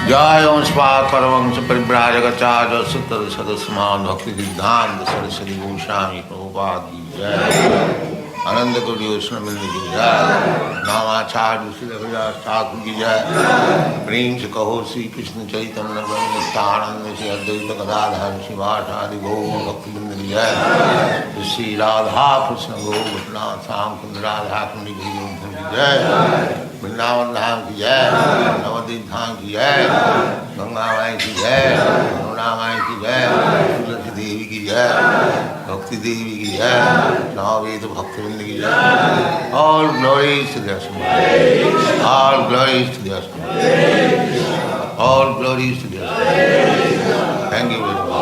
जय 𝗏 परिव्राजकाचार्य सदस्यमान भक्ति सिद्धांत सरस्वती गोस्वामी प्रभुपाद की जय। आनंद कोटि वैष्णववृंद की जय। नामाचार्य श्री हरिदास ठाकुर की जय। प्रेम से कहो श्री कृष्ण चैतन्य नित्यानंद श्री अद्वैत गदाधर शिवासादि गौर भक्तवृंद की जय। श्री राधा कृष्ण गोपिनाथ श्याम कुंद राधा कुंड की जय। वृंदावन धाम की जय। नवद्वीप धाम की जय। गंगा माई की जय। यमुना माई की जय। तुलसी देवी की जय। भक्ति देवी की जय। नववेद भक्तवृंद की जय। All glories to the Asma. All glories to the Asma. All glories to the Asma. Thank you very much.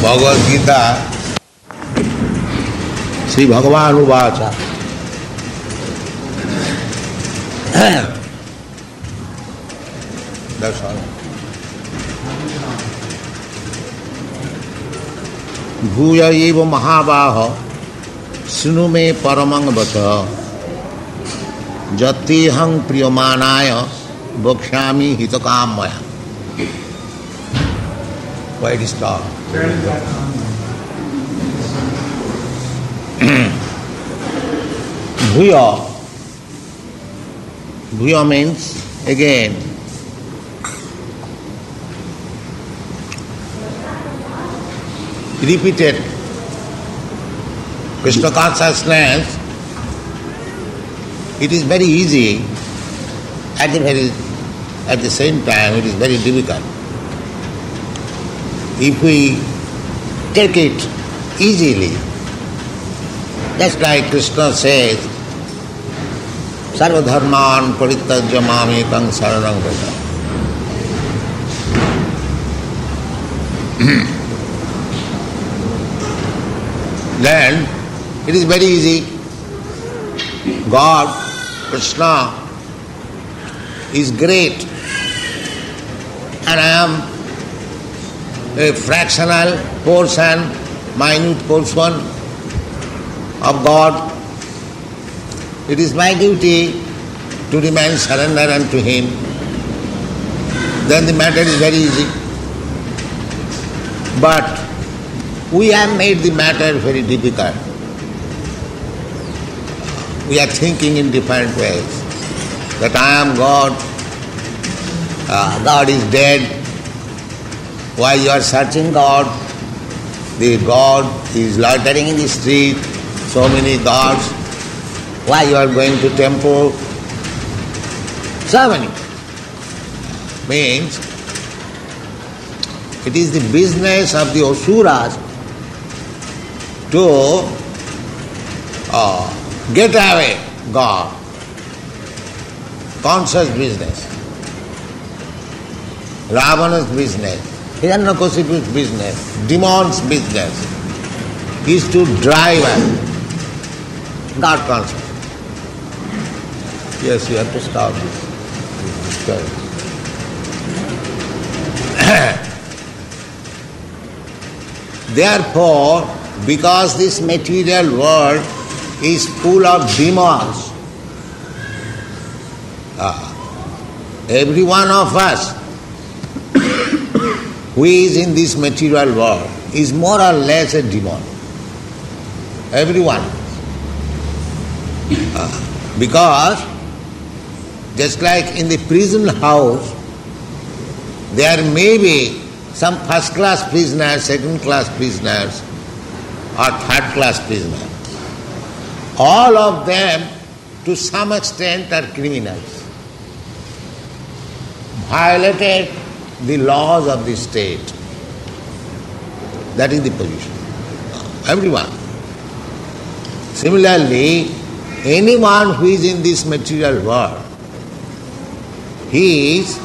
Bhagavad Gita Shri भगवान उवाच भूय एव महाबाह शृणु मे परमं वचः यत्तेऽहं प्रीयमाणाय वक्ष्यामि हितकामया। Where it start? Bhuya. Bhuya means again. Repeated. Krishna consciousness, it is very easy, at the same time it is very difficult. If we take it easily, just like Krishna says, Sarva dharman parityajya mamekam saranam vraja. Then it is very easy. God, Krishna, is great, and I am a fractional portion, minute portion of God. It is my duty to remain surrendered unto Him. then the matter is very easy. But we have made the matter very difficult. We are thinking in different ways that I am God, God is dead. Why you are searching God? The God is loitering in the street, so many gods. Why you are going to temple? So many. Means it is the business of the Asuras to get away God. Conscious business. Ravana's business, Hiranyakashipu's business, demon's business is to drive away God consciousness. Yes, you have to stop this. Therefore, because this material world is full of demons, every one of us who is in this material world is more or less a demon. Everyone. Because just like in the prison house, there may be some first-class prisoners, second-class prisoners, or third-class prisoners. All of them, to some extent, are criminals. Violated the laws of the state. That is the position. Everyone. Similarly, anyone who is in this material world, he is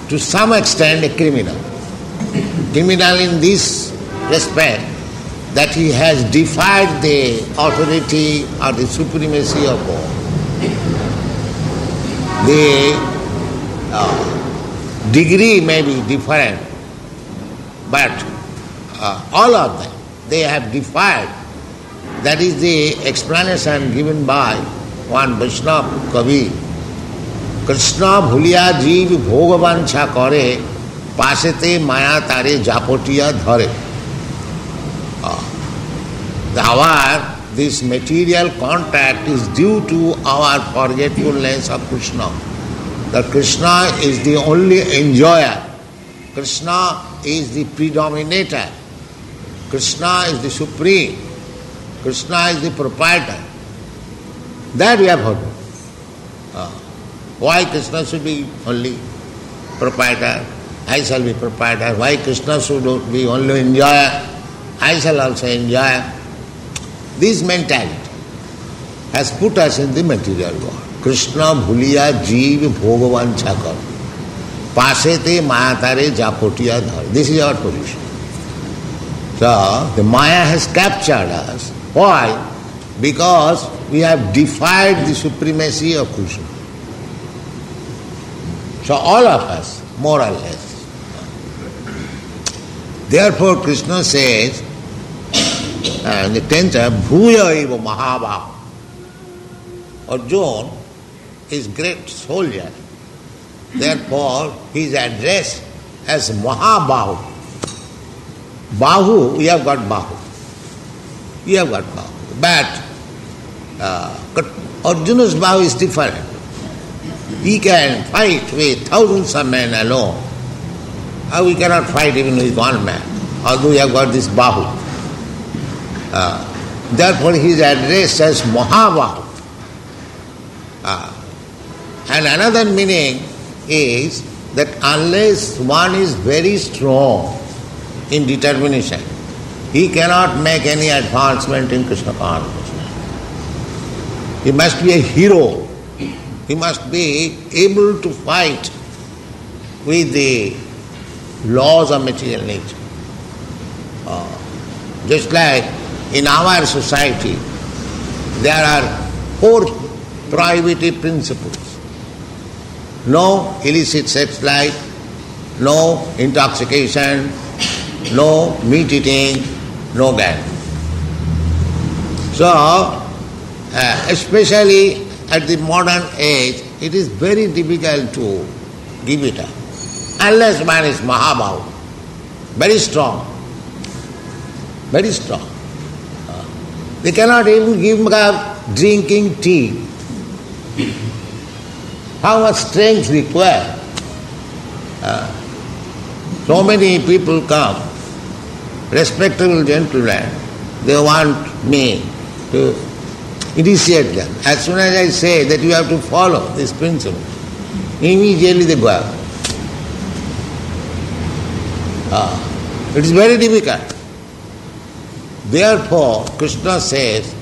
to some extent a criminal. Criminal in this respect that he has defied the authority or the supremacy of God. The degree may be different, but all of them, they have defied. That is the explanation given by one Vaishnava Kavi. Krishna bhuliya jeev bhogavansha kare, pasete maya tare japotiya dhare. This material contact is due to our forgetfulness of Krishna. That Krishna is the only enjoyer. Krishna is the predominator. Krishna is the supreme. Krishna is the proprietor. That we have heard. Why Krishna should be only proprietor? I shall be proprietor. Why Krishna should be only enjoyer? I shall also enjoy. This mentality has put us in the material world. Krishna bhuliya jeev bhogavansha kar. Pasete mayatare japotiya dhar. This is our position. So, the Maya has captured us. Why? Because we have defied the supremacy of Krishna. So all of us, more or less. Therefore Krishna says, in the 10th chapter, 𝐒𝐫𝐢𝐸 𝐸𝐺𝐸. Arjuna is great soldier. Therefore he is addressed as Mahabahu. Bahu, we have got Bahu. We have got Bahu. But Arjuna's Bahu is different. He can fight with thousands of men alone. We cannot fight even with one man, although we have got this Bahu. Therefore he is addressed as Mahabahu. And another meaning is that unless one is very strong in determination, he cannot make any advancement in Krishna consciousness. He must be a hero. He must be able to fight with the laws of material nature. Just like in our society, there are 4 prohibitive principles. No illicit sex life, no intoxication, no meat eating, no gambling. So, especially at the modern age, it is very difficult to give it up. unless man is Mahabhav, very strong, very strong. They cannot even give up drinking tea. How much strength required? So many people come, respectable gentlemen, they want me to initiate them. As soon as I say that you have to follow this principle, immediately they go out. It is very difficult. Therefore, Krishna says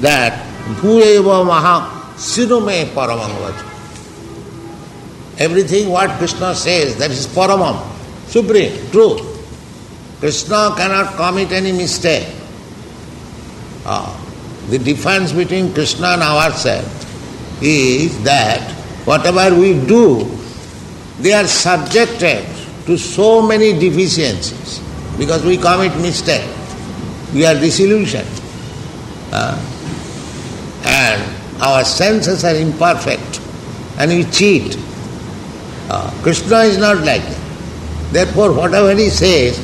that 𝐒𝐫𝐢𝐦𝐚𝐝 paramam. Everything what Krishna says, that is paramam, supreme, truth. Krishna cannot commit any mistake. The difference between Krishna and ourselves is that whatever we do, they are subjected to so many deficiencies because we commit mistake. We are disillusioned. And our senses are imperfect and we cheat. Krishna is not like that. Therefore, whatever he says,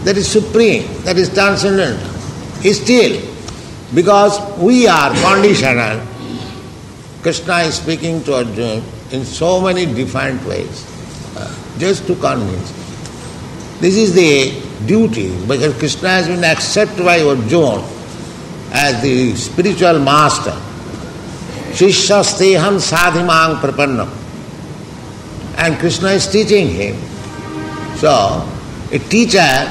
that is supreme, that is transcendental. Still, because we are conditional, Krishna is speaking to Arjuna in so many different ways, just to convince. This is the duty, because Krishna has been accepted by Arjuna as the spiritual master. Shishyasteham sadhimang prapannam. And Krishna is teaching him. So, a teacher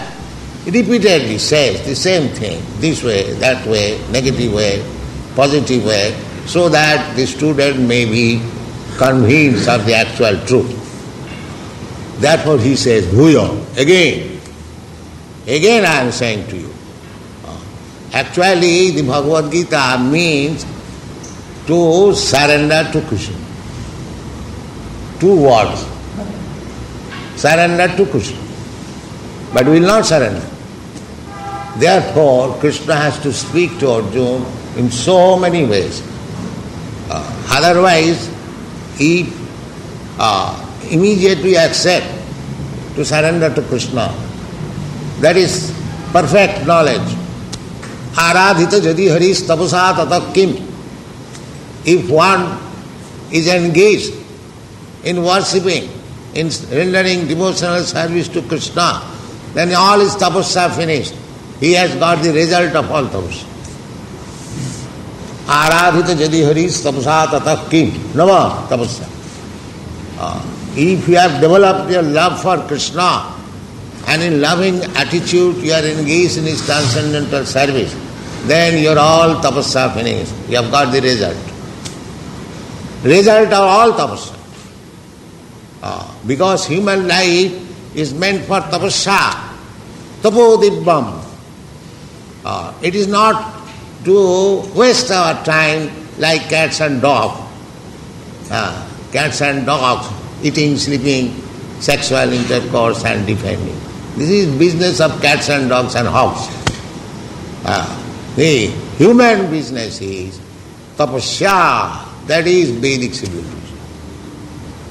repeatedly says the same thing, this way, that way, negative way, positive way, so that the student may be convinced of the actual truth. Therefore he says, Bhuyo, again I am saying to you. Actually, the Bhagavad Gita means to surrender to Krishna. 2 words. Surrender to Krishna. But we will not surrender. Therefore, Krishna has to speak to Arjuna in so many ways. Otherwise, he immediately accept to surrender to Krishna. That is perfect knowledge. Aradhita jadi haris tapasa tata kim. If one is engaged in worshipping, in rendering devotional service to Krishna, then all his tapasya finished. He has got the result of all tapasya. Aradhita jadi haris tapasa tata kim. Nama tapasya. If you have developed your love for Krishna and in loving attitude you are engaged in his transcendental service, then your all tapasya finished. You have got the result. Result of all tapasya. Because human life is meant for tapasya, �11𝗵𝗋𝗋. It is not to waste our time like cats and dogs. Cats and dogs, eating, sleeping, sexual intercourse and defending. This is business of cats and dogs and hogs. The human business is tapasya, that is Vedic civilization.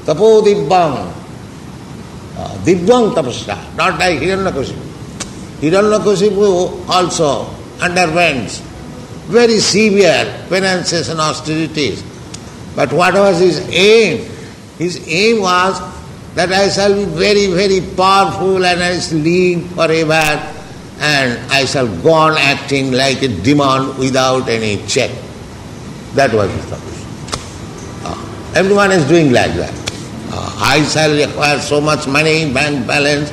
�11𝗵𝗋𝗋. Divyang tapasya, not like Hiranyakashipu. Hiranyakashipu also underwent very severe penances and austerities. But what was his aim? His aim was that I shall be very, very powerful and I shall live forever and I shall go on acting like a demon without any check. That was his tapasya. Everyone is doing like that. I shall acquire so much money, bank balance,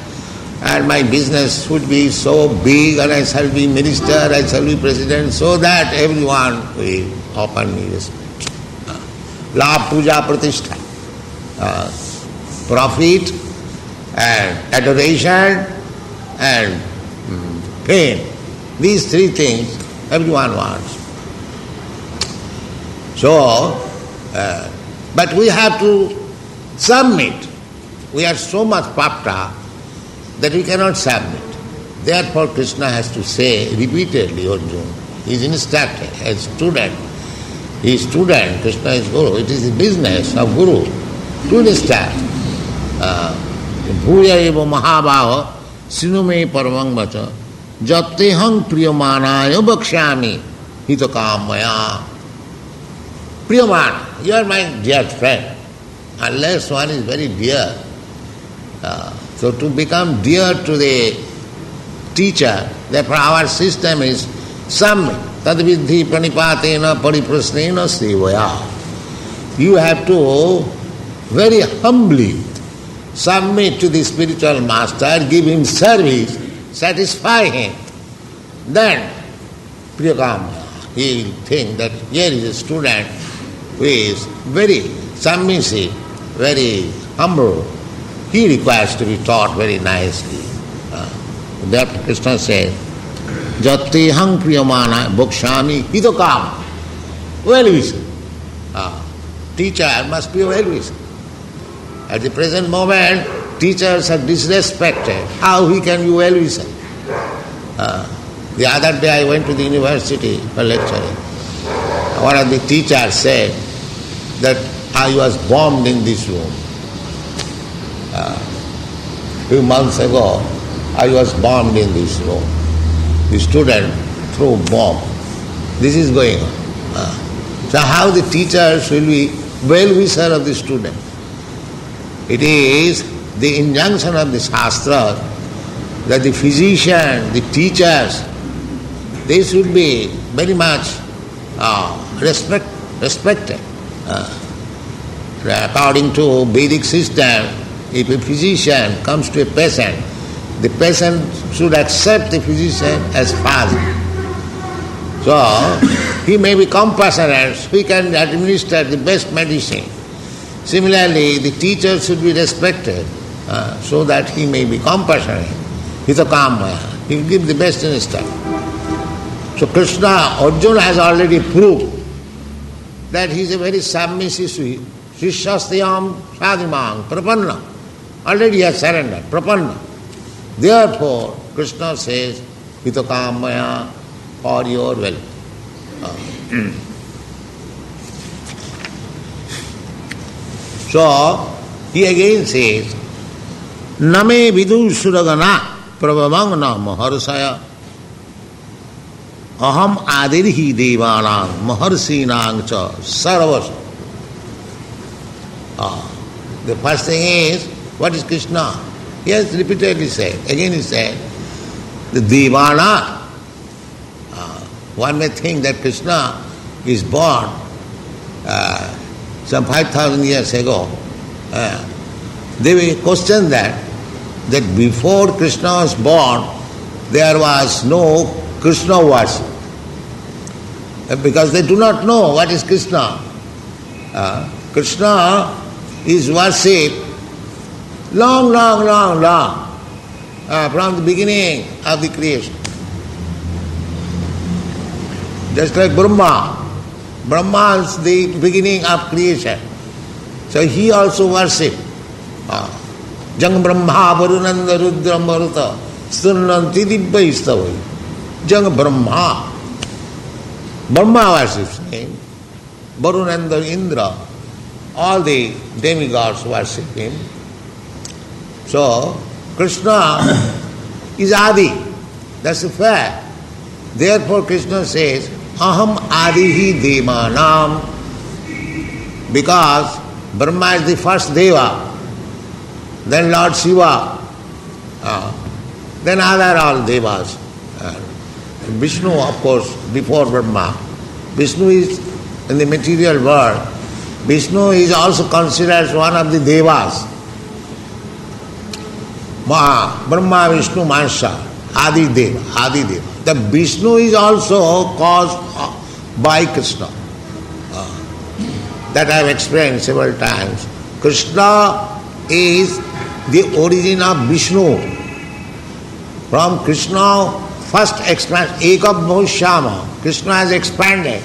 and my business would be so big and I shall be minister, I shall be president, so that everyone will offer me respect. Labh, puja, pratishtha, profit and adoration and fame. These 3 things everyone wants. So, but we have to submit. We are so much puffed up that we cannot submit. Therefore Krishna has to say repeatedly, Arjuna, he is instructed as student. He is student, Krishna is Guru. It is the business of Guru to instruct. भूय एव महाबाहो शृणु मे परमं वच जतेहं प्रियमाणाय वक्ष्यामि हितकामया. Priyamana, you are my dear friend. Unless one is very dear. So to become dear to the teacher, therefore our system is sammit. Tadvidhi pranipatena pariprasnena sevaya. You have to very humbly submit to the spiritual master, give him service, satisfy him. Then, Priyakam, he will think that here is a student who is very submissive, very humble. He requires to be taught very nicely. Therefore Krishna says, Jatehang priyamana bhokshami hitokam. Well-wisher. Teacher must be well-wisher. At the present moment, teachers are disrespected. How he can be well-wisher? The other day I went to the university for lecturing. One of the teachers said that I was bombed in this room. Few months ago, I was bombed in this room. The student threw bomb. This is going on. So how the teachers will be well-wisher of the student? It is the injunction of the Shastra that the physician, the teachers, they should be very much respected. According to Vedic system, if a physician comes to a patient, the patient should accept the physician as father. So, he may be compassionate, he can administer the best medicine. Similarly, the teacher should be respected so that he may be compassionate. Hitakamaya, he will give the best instruction. So Krishna, Arjuna has already proved that he is a very submissive Shishastyam Sadhimang, Prapanna. Already he has surrendered, Prapanna. Therefore, Krishna says, Hitakamaya, for your will. So, he again says, Name vidu suragana prabhavangna maharsaya aham adirhi devanang maharsinang cha sarvas. The first thing is, what is Krishna? He has repeatedly said. Again he said, the Devana. One may think that Krishna is born some 5,000 years ago. They will question that before Krishna was born, there was no Krishna worship. Because they do not know what is Krishna. Krishna is worshipped long from the beginning of the creation. Just like Brahma. Brahma is the beginning of creation. So he also worshipped. Jang Brahma Varunanda Rudra Maruta Stunanti Liveiskconpune. Jang Brahma. Brahma worships him. Varunanda Indra. All the demigods worship him. So Krishna is Adi. That's the fact. Therefore Krishna says, Aham Adihi Devanam. Because Brahma is the first Deva, then Lord Shiva, then other all Devas. Vishnu, of course, before Brahma. Vishnu is in the material world. Vishnu is also considered one of the Devas. Brahma, Vishnu, Mansha, Adi Deva. The Vishnu is also caused by Krishna. That I have explained several times. Krishna is the origin of Vishnu. From Krishna, first expansion, 𝐒𝐫𝐢𝐦𝐚𝐝. Krishna has expanded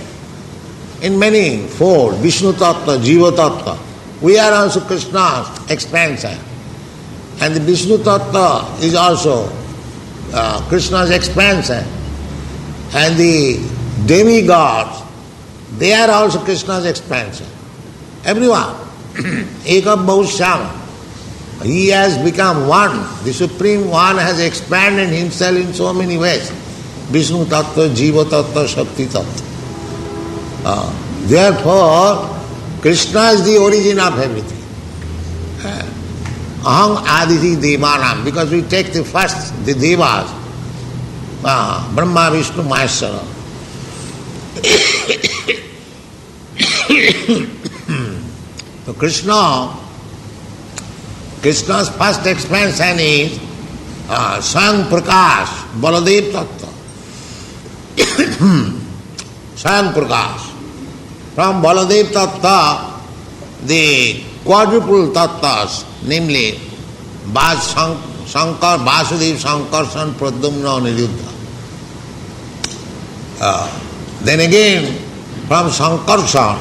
in many folds. Vishnu Tattva, Jiva Tattva. We are also Krishna's expansion. And the Vishnu Tattva is also Krishna's expansion. And the demigods, they are also Krishna's expansion. Everyone. 𝐒𝐫𝐢𝐸𝐴. He has become one. The Supreme One has expanded himself in so many ways. Vishnu Tattva, Jiva Tattva, Shakti Tattva. Therefore, Krishna is the origin of everything. Aham Aditi Devanam, because we take the first, the Devas, Brahma, Vishnu, Maheshwara. So Krishna's first expansion is Swayam Prakash, Baladev Tattva. Swayam Prakash. From Baladev Tattva, the quadruple tattvas, namely Shankar, Vasudev, Sankarshan, Pradyumna, Aniruddha. Then again, from Sankarshan,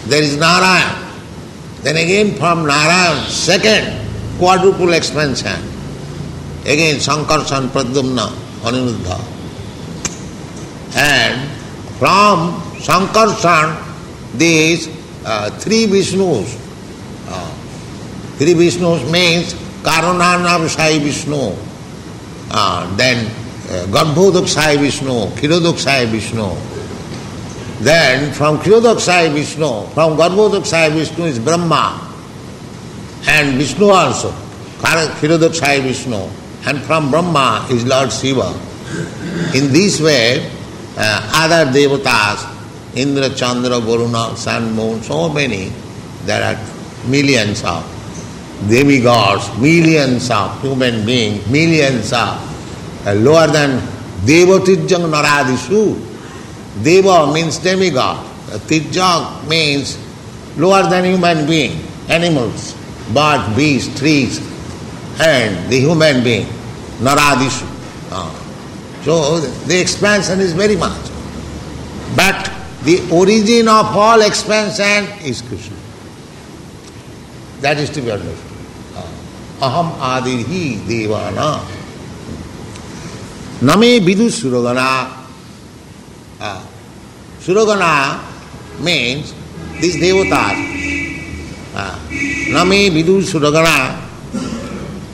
there is Narayan. Then again from Narayan, second quadruple expansion. Again Sankarshan, Pradyumna, Aniruddha. And from Sankarshan, these three Vishnus. Three Vishnus means Karanana Sai Vishnu, then 𝗏𝗏𝗶𝗃 Vishnu, 𝗏𝗏𝗃 Vishnu. Then from 𝗏𝗏𝗃 Vishnu, from 𝗏𝗏𝗃 Vishnu is Brahma and Vishnu also, 𝗏𝗏𝗃 Vishnu. And from Brahma is Lord Shiva. In this way, other devatas, Indra, Chandra, Varuna, Sun, Moon, so many, there are millions of demigods, millions of human beings, millions of lower than Devatijjang Naradishu. Deva means demigod. Tijjang means lower than human being, animals, birds, beasts, trees, and the human being, Naradishu. So the expansion is very much. But the origin of all expansion is Krishna. That is to be understood. Aham Adihi Devana. Name Vidu Suragana. Suragana means these devatas. Name Vidu Suragana.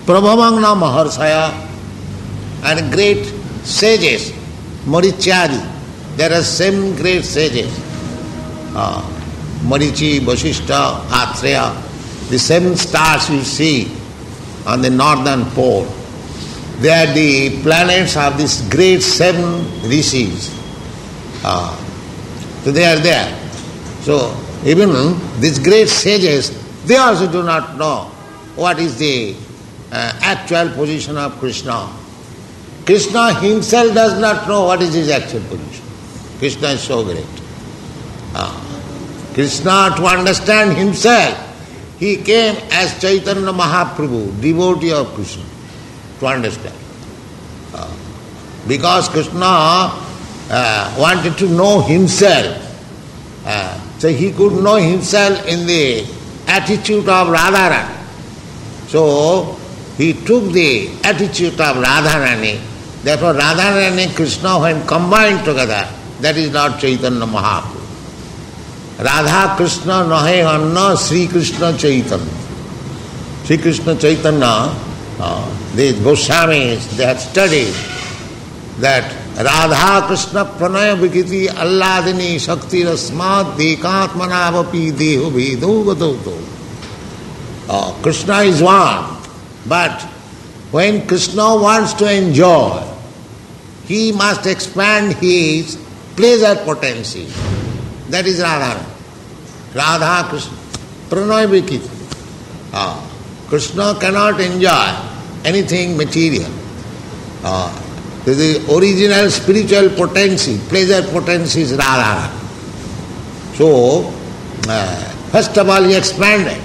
Prabhavangna Maharsaya and great sages, Marichari. There are 7 great sages. Marichi, Vasishta, Atreya. The 7 stars you see on the northern pole, they are the planets of these great 7 rishis. So they are there. So even these great sages, they also do not know what is the actual position of Krishna. Krishna himself does not know what is his actual position. Krishna is so great. Krishna, to understand himself, he came as Chaitanya Mahaprabhu, devotee of Krishna, to understand. Because Krishna wanted to know himself, so he could know himself in the attitude of Radharani. So he took the attitude of Radharani. Therefore Radharani and Krishna, when combined together, that is not Chaitanya Mahaprabhu. Radha Krishna nahe anna Sri Krishna Chaitanya. Sri Krishna Chaitanya, these Goswamis, they have studied that Radha Krishna pranaya vikiti alladini shakti rasmat dekatmanavapi deho vedo gadoto. Krishna is one, but when Krishna wants to enjoy, he must expand his pleasure potency. That is Radha. Radha Krishna. Pranaya vikiti. Krishna cannot enjoy anything material. The original spiritual potency, pleasure potency is Radha. So, first of all he expanded.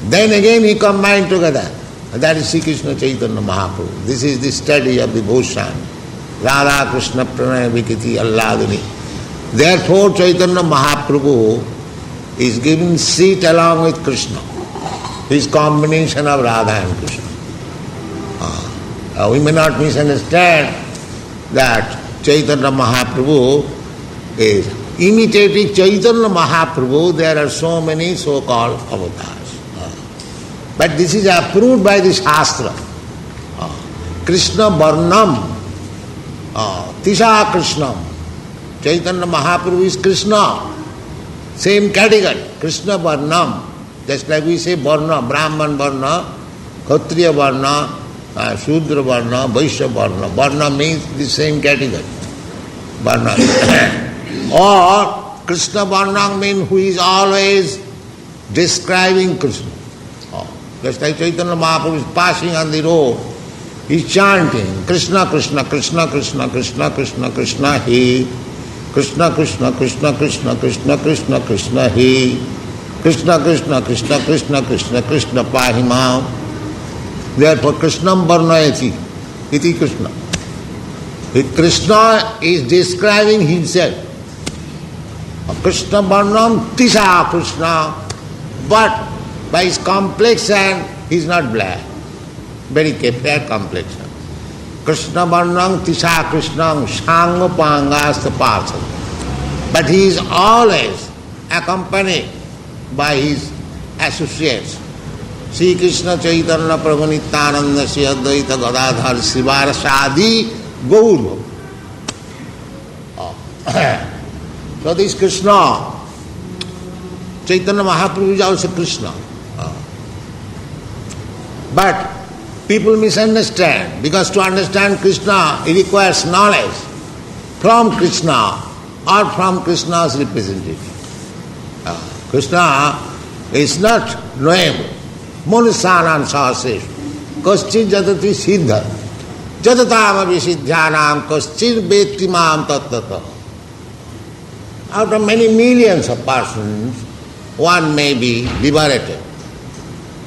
Then again he combined together. That is Sri Krishna Chaitanya Mahaprabhu. This is the study of the Bhushan. Radha Krishna Pranaya Vikiti Alladini. Therefore Chaitanya Mahaprabhu is given seat along with Krishna. His combination of Radha and Krishna. We may not misunderstand that Chaitanya Mahaprabhu is imitating Chaitanya Mahaprabhu. There are so many so-called avatars. But this is approved by the Shastra. Krishna Varnam, Tisha Krishnam. Chaitanya Mahaprabhu is Krishna. Same category, Krishna Varnam. Just like we say Varna, Brahman Varna, Kshatriya Varna, Shudra Varna, Vaishya Varna. Varna means the same category. Varna. Or Krishna Varna means who is always describing Krishna. Just like Chaitanya Mahaprabhu is passing on the road, he is chanting Krishna, Krishna, Krishna, Krishna, Krishna, Krishna, Krishna, He. Krishna, Krishna, Krishna, Krishna, Krishna, Krishna, Krishna, He. Krishna, Krishna, Krishna, Krishna, Krishna, Krishna, Pahimam. Therefore, Krishnam Varnayati, iti Krishna. Krishna is describing himself. Krishna Varnam Tisha Krishna, but by his complexion he is not black. Very fair complexion. Krishna Varnam Tisha Krishnam Shanga Pangasta Parsa. But he is always accompanied by his associates. Sri Krishna Chaitanya Prabhu Nityananda Sri Advaita Gadadhar Srivara Shadi Gaur. So this Krishna, Chaitanya Mahaprabhu is also Krishna. But people misunderstand, because to understand Krishna it requires knowledge from Krishna or from Krishna's representative. Krishna is not knowable. Manusanam sahaseshu kaschid jatati siddha jatatam abhisiddhyanam kaschid vetti mam tattata. Out of many millions of persons, one may be liberated.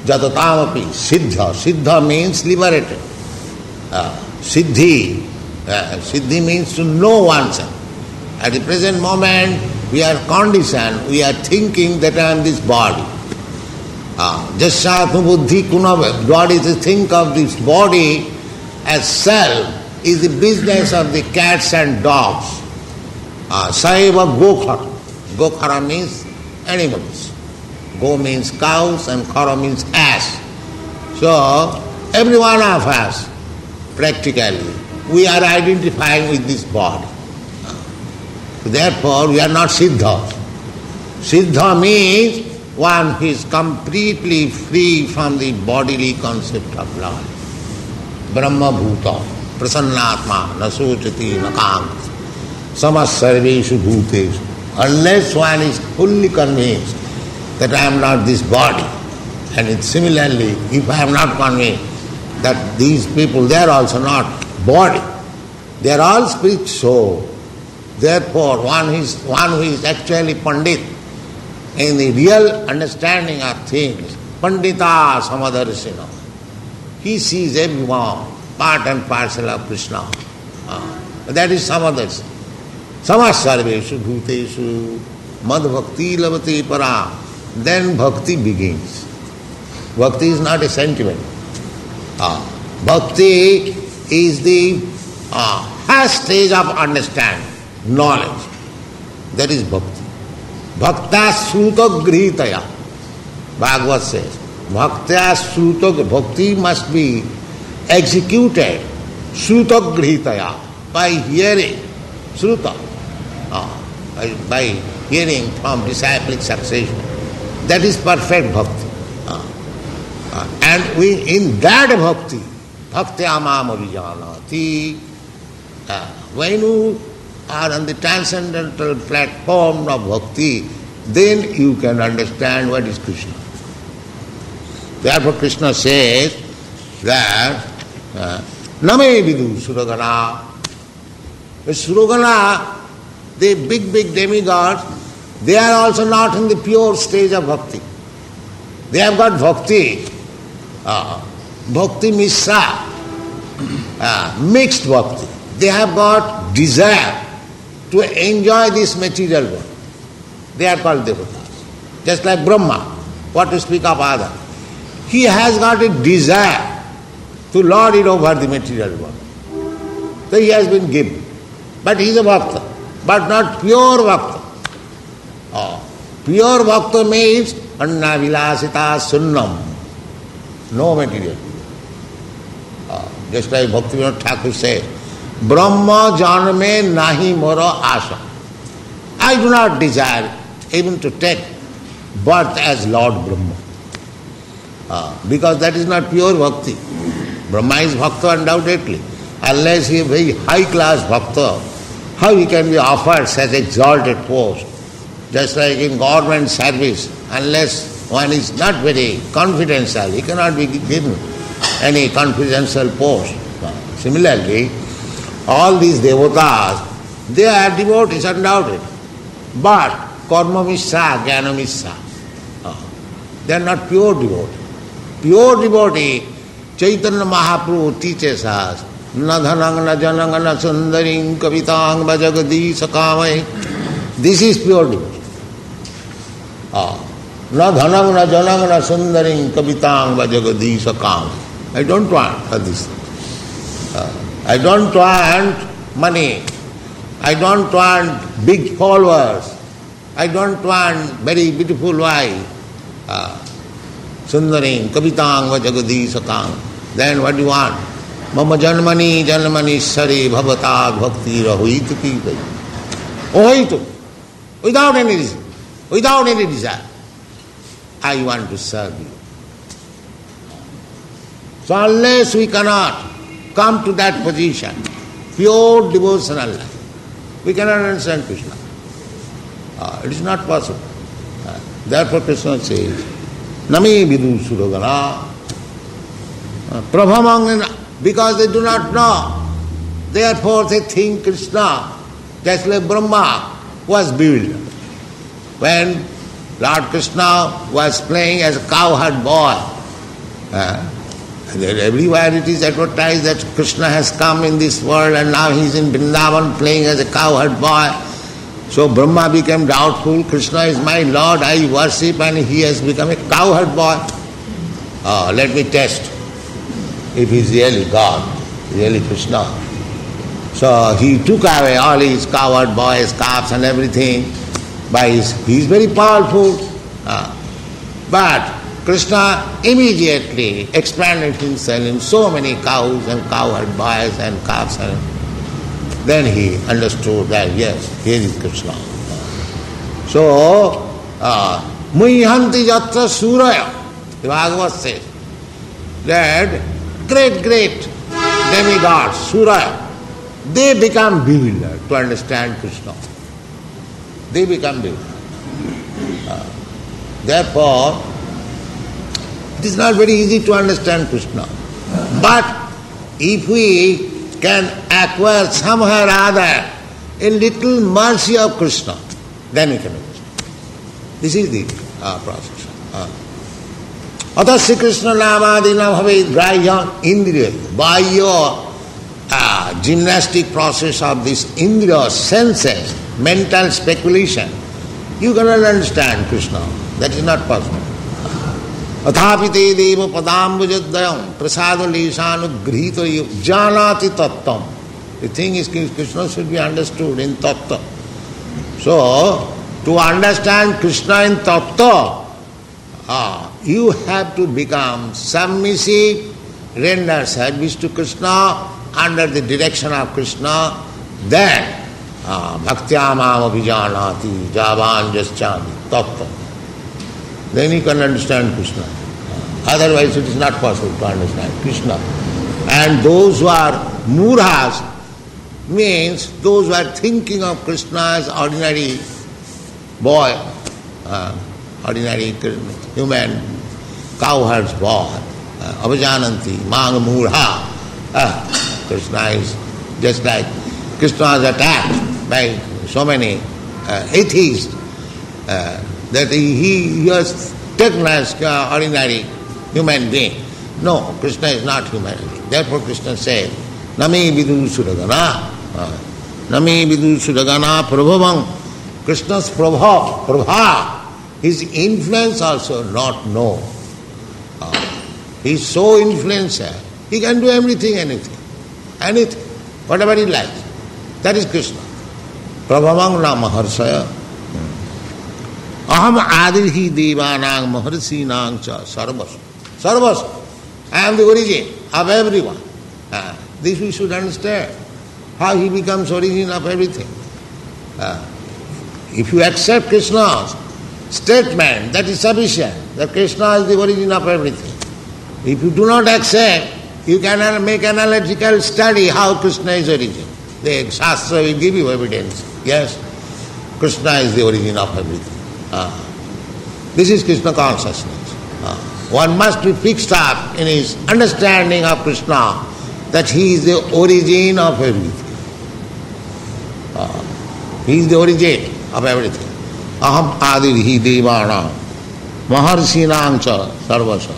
Jatatam api siddha. Siddha means liberated. Siddhi. Siddhi means to know oneself. At the present moment, we are conditioned, we are thinking that I am this body. Jasya buddhi 𝐒𝐫𝐢𝐦𝐚𝐝. God is to think of this body as self, is the business of the cats and dogs. Saiva 𝗲𝗏𝗯𝗵𝘂𝗽. 𝗲𝗏𝗯𝗵 means animals. Go means cows and 𝗏𝗏 means ass. So, every one of us, practically, we are identifying with this body. Therefore, we are not siddha. Siddha means one who is completely free from the bodily concept of life. Brahma bhuta, prasannatma, na sochati, na kamas, samas sarveshu bhuteshu. Unless one is fully convinced that I am not this body, and similarly, if I am not convinced that these people, they are also not body, they are all spirit soul. Therefore, one who is actually Pandit in the real understanding of things, Pandita Samadarshina, he sees everyone part and parcel of Krishna. That is Samadarshina. Samasarveshu bhuteshu mad bhakti lavati para. Then bhakti begins. Bhakti is not a sentiment. Bhakti is the first stage of understanding, knowledge. That is bhakti. Bhakta sruta grihitaya. Bhagavad says, Bhakta sruta, bhakti must be executed, sruta grihitaya, by hearing, sruta, by hearing from disciplic succession. That is perfect bhakti. And we, in that bhakti, bhakti amam avijanati, when you are on the transcendental platform of bhakti, then you can understand what is Krishna. Therefore Krishna says that name vidu suragana. The suragana, the big demigods, they are also not in the pure stage of bhakti. They have got bhakti, bhakti mishra, mixed bhakti. They have got desire to enjoy this material world. They are called devatas. Just like Brahma, what to speak of other. He has got a desire to lord it over the material world. So he has been given. But he is a bhakta, but not pure bhakta. Pure bhakta means anna vilasita sunnam. no material. Just like Bhaktivinoda Thakur said, Brahma janme nahi mora asha. I do not desire even to take birth as Lord Brahma. Because that is not pure bhakti. Brahma is bhakta undoubtedly. Unless he is a very high class bhakta, how he can be offered such exalted post? Just like in government service, unless one is not very confidential, he cannot be given any confidential post. Similarly, all these devatas, they are devotees undoubted. But karma missa, jnana missa. They are not pure devotee. Pure devotee, Chaitanya Mahaprabhu teaches us, na dhanang na janang na sundaring kavitang 𝗦𝗶𝗶𝗃𝗃𝗀𝗃. This is pure devotee. Na dhanang na janang na sundaring kavitang 𝗦𝗶𝗃𝗃. I don't want this. I don't want money. I don't want big followers. I don't want very beautiful wife. Sundaring kavitang 𝗦𝗶𝗃𝗃. Then what do you want? Mama janmani janmani sari bhavata bhakti rahoitu ki gai. Ohoitu. Without any reason, without any desire. I want to serve you. So unless we cannot come to that position, pure devotional life, we cannot understand Krishna. It is not possible. Therefore Krishna says, Nami vidu suragana prabhamang, because they do not know. Therefore they think Krishna, just like Brahma was bewildered. When Lord Krishna was playing as a cowherd boy, everywhere it is advertised that Krishna has come in this world and now he is in Vrindavan playing as a cowherd boy. So Brahma became doubtful, Krishna is my Lord, I worship, and he has become a cowherd boy. Let me test if he is really God, really Krishna. So he took away all his cowherd boys, calves and everything. He is very powerful. But Krishna immediately expanded himself in so many cows and cowherd boys and calves. And then he understood that, yes, here is Krishna. So, Muihanti Jatra Suraya, the Bhagavatam says, that great demigods, Suraya, they become bewildered to understand Krishna. They become bewildered. Therefore, it is not very easy to understand Krishna. But if we can acquire somehow or other a little mercy of Krishna, then we can understand. This is the process. Atasya Krishna namadina bhavedgrahyam indriya. By your gymnastic process of this indriya, senses, mental speculation, you cannot understand Krishna. That is not possible. Athapite deva padambujadayam prasada lesanugrihito janati tattam. The thing is, Krishna should be understood in tattva. So, to understand Krishna in tattva, you have to become submissive, render service to Krishna under the direction of Krishna. Then, bhaktyamam abhijanati javan jaschami tattva. Then you can understand Krishna. Otherwise it is not possible to understand Krishna. And those who are murhas means those who are thinking of Krishna as ordinary boy, ordinary human cowherd's boy, abhijananti, mang murha. Krishna is just like Krishna is attacked by so many atheists. That he was taken as ordinary human being. No, Krishna is not human being. Therefore Krishna said, Nami vidu suragana. Nami vidu suragana prabhavang. Krishna's prabha, his influence also not known. He is so influential. He can do anything, whatever he likes. That is Krishna. Prabhavang nama harsaya. Aham adirhi devanang maharsinang cha sarvas. Sarvas. I am the origin of everyone. This we should understand. How he becomes origin of everything. If you accept Krishna's statement, that is sufficient, that Krishna is the origin of everything. If you do not accept, you can make analytical study how Krishna is origin. The Shastra will give you evidence. Yes, Krishna is the origin of everything. This is Krishna consciousness. One must be fixed up in his understanding of Krishna, that he is the origin of everything. He is the origin of everything. Aham adirhi devanam maharsinam cha sarvasa.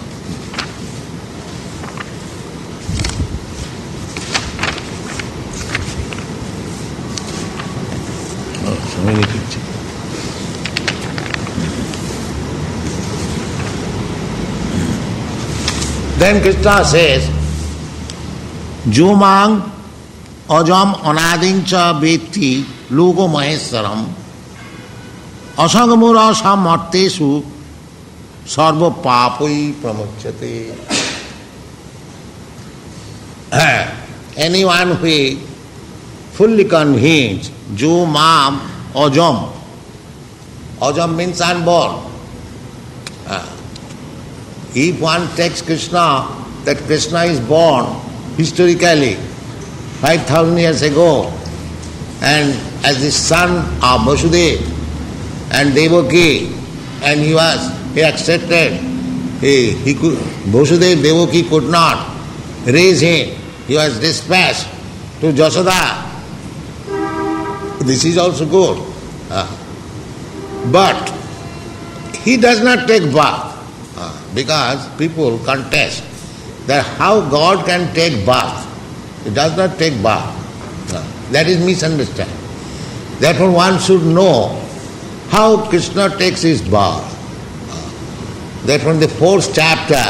So many pictures. Then Krishna says, Jomang ajam anadincha veti logo maheswaram asangamura samartesu sarva papai pramuchyate. Anyone who is fully convinced, jo mam ajam. Ajam means unborn. If one takes Krishna, that Krishna is born historically 5,000 years ago, and as the son of Vasudeva and Devaki, and he accepted, Vasudeva Devaki could not raise him, he was dispatched to Jasoda. This is also good. But he does not take birth, because people contest that how God can take birth. He does not take birth. That is misunderstanding. Therefore one should know how Krishna takes his birth. Therefore in the 4th chapter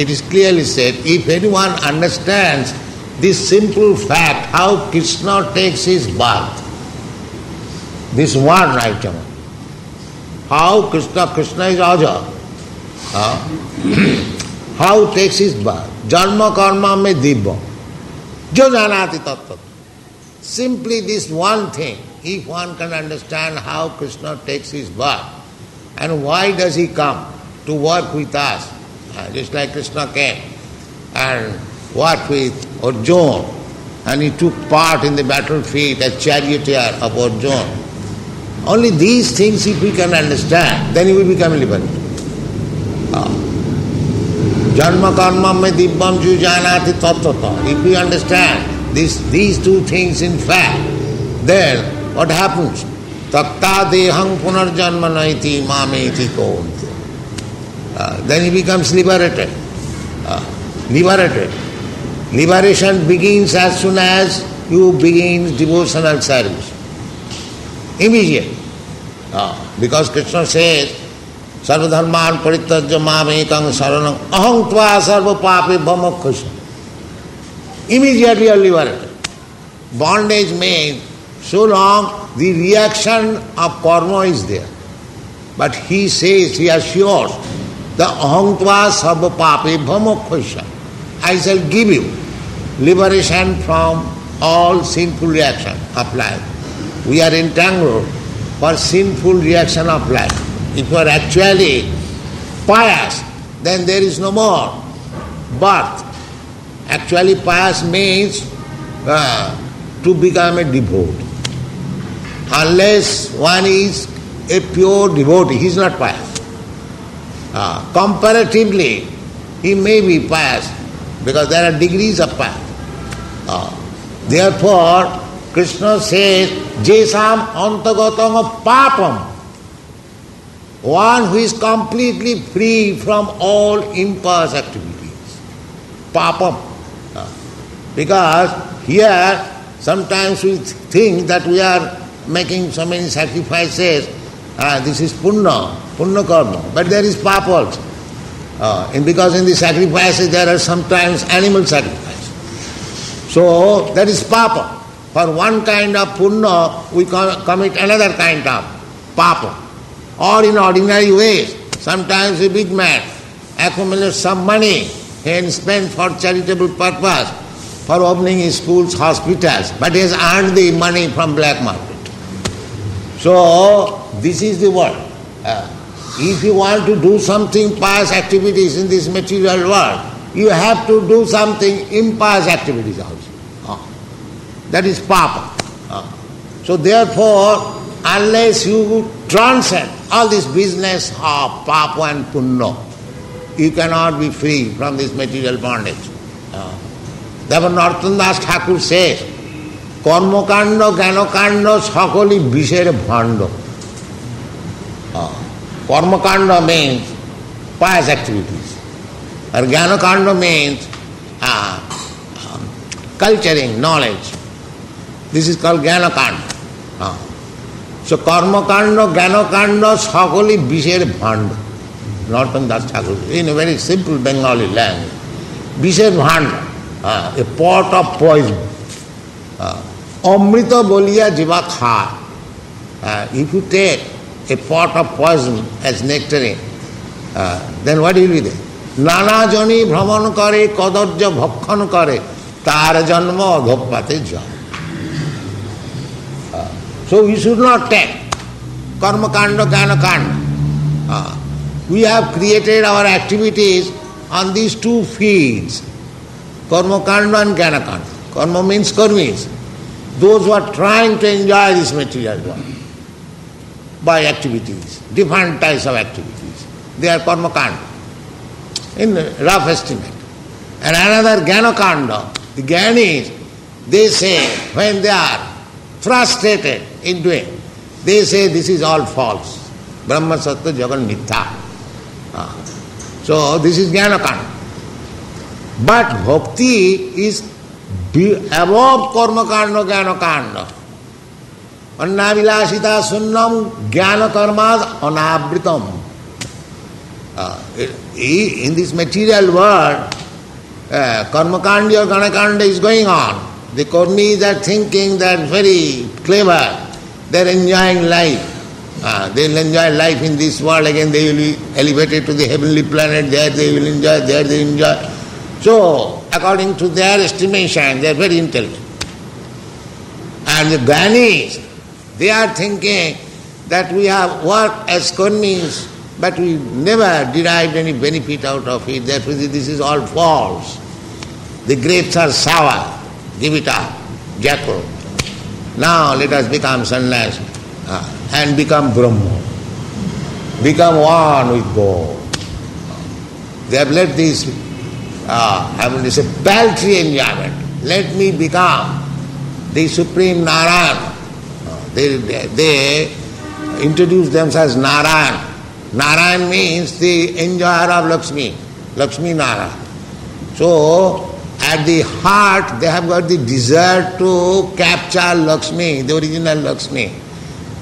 it is clearly said, if anyone understands this simple fact, how Krishna takes his birth, this one item, how Krishna is Aja, how takes his birth, Janma karma me dibba, jo janati tattva. Simply this one thing, if one can understand how Krishna takes his birth, and why does he come to work with us, just like Krishna came and worked with Arjuna, and he took part in the battlefield as charioteer of Arjuna. Only these things if we can understand, then he will become liberated. Janma karma me dibbam ju janati tattva. If we understand these two things in fact, then what happens? Takta dehang punarjanma naiti mameti 𝐒𝐫𝐢𝐚𝐴. Then he becomes liberated. Liberation begins as soon as you begin devotional service. Immediate. Because Krishna says, Sarva dharman parityajya mam ekam saranam aham tva sarva 𝗵𝗋𝗋𝗋 moksha. Immediately you are liberated. Bondage means so long the reaction of karma is there. But he says, he assures, the aham tva sarva 𝗵𝗋𝗋𝗋 moksha. I shall give you liberation from all sinful reaction of life. We are entangled for sinful reaction of life. If you are actually pious, then there is no more birth. Actually pious means to become a devotee. Unless one is a pure devotee, he is not pious. Comparatively, he may be pious, because there are degrees of piety. Therefore, Krishna says, Jesam antagatam papam. One who is completely free from all impious activities. Papam. Because here, sometimes we think that we are making so many sacrifices. This is punya karma. But there is papa also. And because in the sacrifices there are sometimes animal sacrifice. So that is papa. For one kind of punya, we commit another kind of papa. Or in ordinary ways, sometimes a big man accumulates some money can spend for charitable purpose, for opening schools, hospitals, but he has earned the money from black market. So, this is the world. If you want to do something pious activities in this material world, you have to do something impious activities also. That is papa. So therefore, unless you transcend all this business of papa and punna, you cannot be free from this material bondage. Therefore, 𝗏𝗏𝗯𝗵𝘂𝗽 Thakur says, কর্মকাণ্ড জ্ঞানকাণ্ড সকলই বিষের ভাণ্ড. Karmakanda means pious activities. Or Jnanakanda means culturing, knowledge. This is called Jnanakanda. So Karmakanda, Jnanakanda, সকলই বিষের ভাণ্ড. 𝗏𝗏𝗯𝗵𝘂𝗽 Thakur, in a very simple Bengali language. বিষের ভাণ্ড, a pot of poison. অমৃত বলিয়া জিবা খায়. If you take a pot of poison as nectarine, then what will be there? নানা Johnny ভ্রমণ করে কদর্য ভক্ষণ করে তার জন্ম অধঃপাতে যায়. So we should not take karmakanda, jnanakanda. We have created our activities on these two fields, karmakanda and jnanakanda. Karma means karmis, those who are trying to enjoy this material world by activities, different types of activities. They are karmakanda, in rough estimate. And another jnanakanda, the jnanis, they say, when they are frustrated in doing, they say this is all false. Brahma Sattva Jagan Mithya. So this is jnanakanda. But bhakti is above karmakanda, jnanakanda. Annavilasita sunnam jnana karmad anavritam. In this material world, karmakanda or jnanakanda is going on. The karmis are thinking they are very clever, they are enjoying life. They will enjoy life in this world, again they will be elevated to the heavenly planet, there they will enjoy, there they enjoy. So, according to their estimation, they are very intelligent. And the jnanis, they are thinking that we have worked as karmis, but we never derived any benefit out of it. Therefore, this is all false. The grapes are sour. Give it up. Jackal. Now let us become sannyasi and become Brahma. Become one with God. They have let this, this paltry enjoyment. Let me become the Supreme Narayana. They introduce themselves as Narayan. Narayan means the enjoyer of Lakshmi. Lakshmi Narayan. So, at the heart they have got the desire to capture Lakshmi, the original Lakshmi.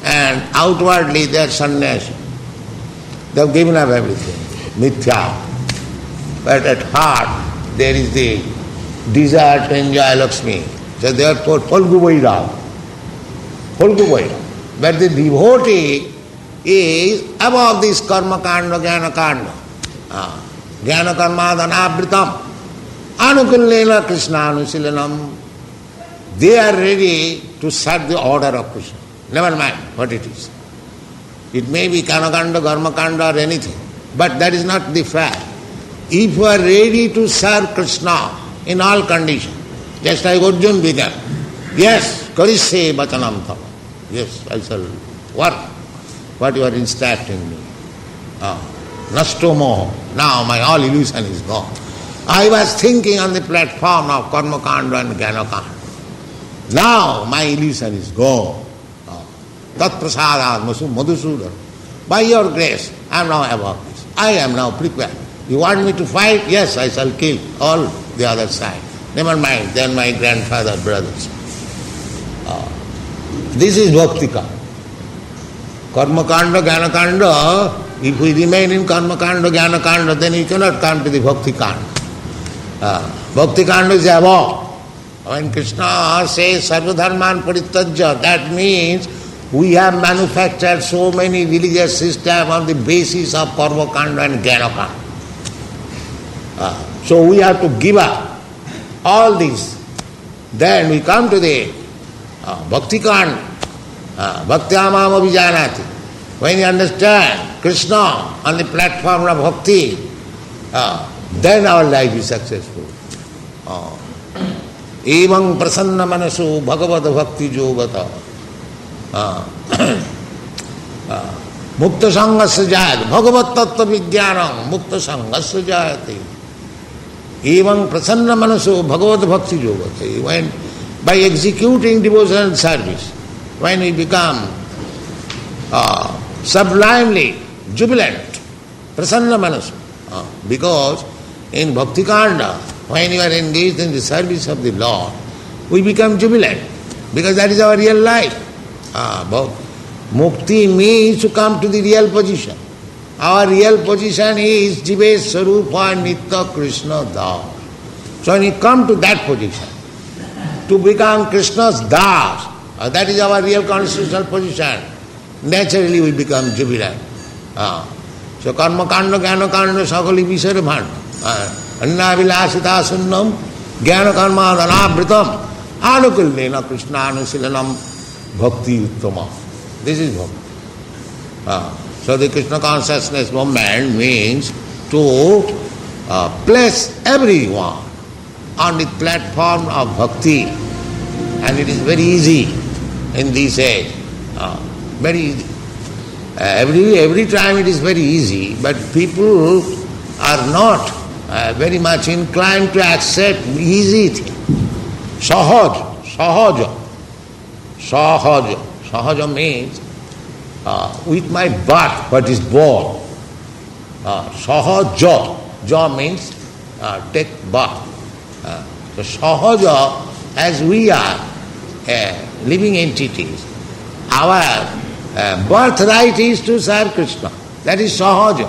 And outwardly they are sannyasi. They have given up everything. Mithya. But at heart there is the desire to enjoy Lakshmi. So therefore, 𝗏𝗏𝗶𝗃𝗏. But the devotee is above this karmakanda, jnanakanda. Jnanakarmadhanavritam. Anukullena Krishna anusilanam. They are ready to serve the order of Krishna. Never mind what it is. It may be kanakanda, karmakanda or anything. But that is not the fact. If you are ready to serve Krishna in all conditions, just like Arjuna began, yes, karisye vachanam tava. Yes, I shall work what you are instructing me. Nasto moho. Now my all illusion is gone. I was thinking on the platform of karmakanda and jnanakanda. Now my illusion is gone. Tat prasadad madhusudana. By your grace, I am now above this. I am now prepared. You want me to fight? Yes, I shall kill all the other side. Never mind, they are my grandfather, brothers. This is bhaktika. Karmakanda, jnanakanda, if we remain in karmakanda, jnanakanda, then we cannot come to the bhaktikanda. Bhaktikanda is above. When Krishna says sarvadharman parityajya, that means we have manufactured so many religious systems on the basis of karmakanda and jnanakanda. So we have to give up all these. Then we come to the Bhakti Kand, Bhaktyam Mam Abhijanati. When you understand Krishna on the platform of bhakti, then our life is successful. Evang prasanna manasu bhagavad bhakti yogata. Mukta sangasya jayati. Bhagavad tattva vijnanam mukta sangasya jayati. Evang prasanna manasu bhagavad bhakti yogata. When by executing devotional service, when we become sublimely jubilant, prasanna manasu, because in Bhakti Kanda, when you are engaged in the service of the Lord, we become jubilant, because that is our real life. Mukti means to come to the real position. Our real position is Jive Sarupa Nitya Krishna Das. So when you come to that position, to become Krishna's Das, that is our real constitutional position, naturally we become jubilant. So karma kanda, jnana kanda, sakali visara bhanda. Anna vilasita sunnam, jnana karma dhanavritam, anukullena Krishna anusilanam bhakti uttama. This is bhakti. So the Krishna consciousness movement means to place everyone on the platform of bhakti. And it is very easy in this age. Very easy. Every time it is very easy, but people are not very much inclined to accept easy thing. Sahaja. Sahaja means with my birth, what is born. Sahaja. Ja means take birth. So sahaja, as we are living entities, our birthright is to serve Krishna. That is sahaja.